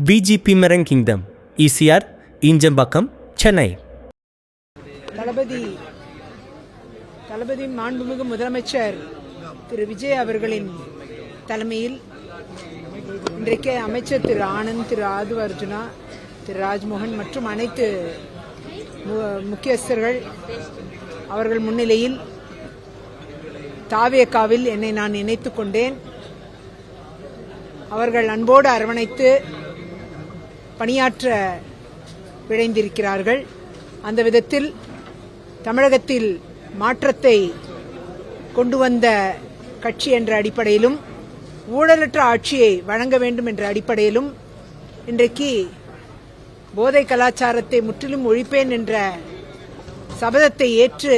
VGP Marine Kingdom, ECR, Injambakkam, Chennai. தளபதி மாண்புமிகு முதலமைச்சர் திரு விஜய் அவர்களின் தலைமையில் இன்றைக்கு அமைச்சர் திரு ஆனந்த், திரு ஆதுவ அர்ஜுனா, திரு ராஜ்மோகன் மற்றும் அனைத்து முக்கியஸ்தர்கள் அவர்கள் முன்னிலையில் தாவேகாவில் என்னை நான் இணைத்துக் கொண்டேன். அவர்கள் அன்போடு அரவணைத்து பணியாற்ற விழைந்திருக்கிறார்கள். அந்த விதத்தில் தமிழகத்தில் மாற்றத்தை கொண்டு வந்த கட்சி என்ற அடிப்படையிலும் ஊழலற்ற ஆட்சியை வழங்க வேண்டும் என்ற அடிப்படையிலும் இன்றைக்கு போதை கலாச்சாரத்தை முற்றிலும் ஒழிப்பேன் என்ற சபதத்தை ஏற்று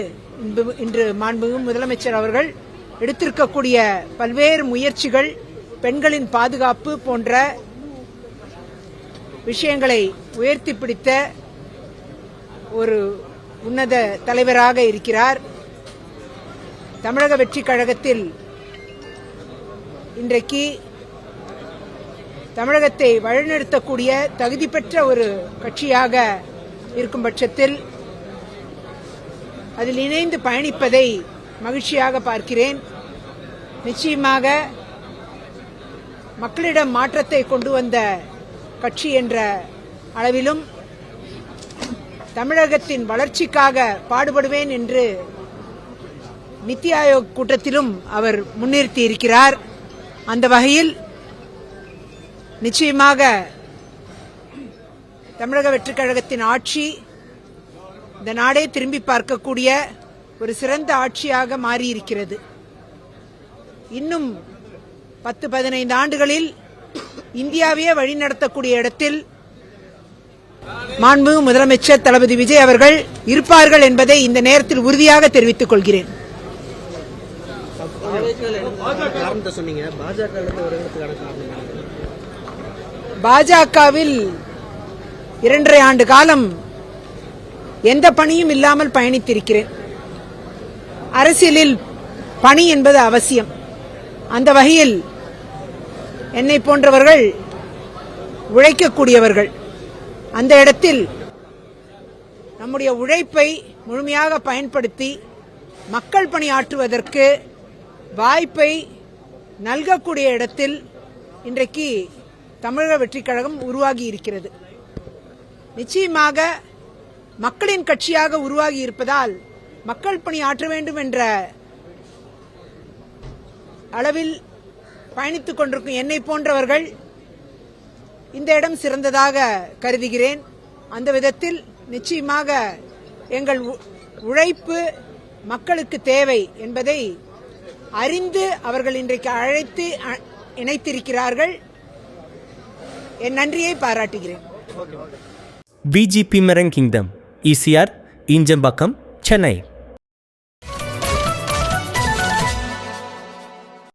இன்று மாண்புமிகு முதலமைச்சர் அவர்கள் எடுத்திருக்கக்கூடிய பல்வேறு முயற்சிகள், பெண்களின் பாதுகாப்பு போன்ற விஷயங்களை உயர்த்தி பிடித்த ஒரு உன்னத தலைவராக இருக்கிறார். தமிழக வெற்றி கழகத்தில் இன்றைக்கு தமிழகத்தை வழிநடத்தக்கூடிய தகுதி பெற்ற ஒரு கட்சியாக இருக்கும் பட்சத்தில் அதில் இணைந்து பயணிப்பதை மகிழ்ச்சியாக பார்க்கிறேன். நிச்சயமாக மக்களிடம் மாற்றத்தை கொண்டு வந்த கட்சி என்ற அளவிலும் தமிழகத்தின் வளர்ச்சிக்காக பாடுபடுவேன் என்று நித்தி ஆயோக் கூட்டத்திலும் அவர் முன்னிறுத்தியிருக்கிறார். அந்த வகையில் நிச்சயமாக தமிழக வெற்றிக் கழகத்தின் ஆட்சி இந்த நாடே திரும்பி பார்க்கக்கூடிய ஒரு சிறந்த ஆட்சியாக மாறியிருக்கிறது. இன்னும் 10-15 ஆண்டுகளில் இந்தியாவையே வழிநடத்தக்கூடிய இடத்தில் மாண்புமிகு முதலமைச்சர் தளபதி விஜய் அவர்கள் இருப்பார்கள் என்பதை இந்த நேரத்தில் உறுதியாக தெரிவித்துக் கொள்கிறேன். பாஜகவில் 2.5 ஆண்டு காலம் எந்த பணியும் இல்லாமல் பயணித்திருக்கிறேன். அரசியலில் பணி என்பது அவசியம். அந்த வகையில் என்னை போன்றவர்கள் உழைக்கக்கூடியவர்கள். அந்த இடத்தில் நம்முடைய உழைப்பை முழுமையாக பயன்படுத்தி மக்கள் பணி ஆற்றுவதற்கு வாய்ப்பை நல்கக்கூடிய இடத்தில் இன்றைக்கு தமிழக வெற்றிக் கழகம் உருவாகி இருக்கிறது. நிச்சயமாக மக்களின் கட்சியாக உருவாகி இருப்பதால் மக்கள் பணி ஆற்ற வேண்டும் என்ற அளவில் பயணித்துக் கொண்டிருக்கும் என்னை போன்றவர்கள் இந்த இடம் சிறந்ததாக கருதுகிறேன். அந்த விதத்தில் நிச்சயமாக எங்கள் உழைப்பு மக்களுக்கு தேவை என்பதை அறிந்து அவர்கள் இன்றைக்கு அழைத்து இணைத்திருக்கிறார்கள். என் நன்றியை பாராட்டுகிறேன். VGP Marine Kingdom, ECR, Injambakkam, Chennai.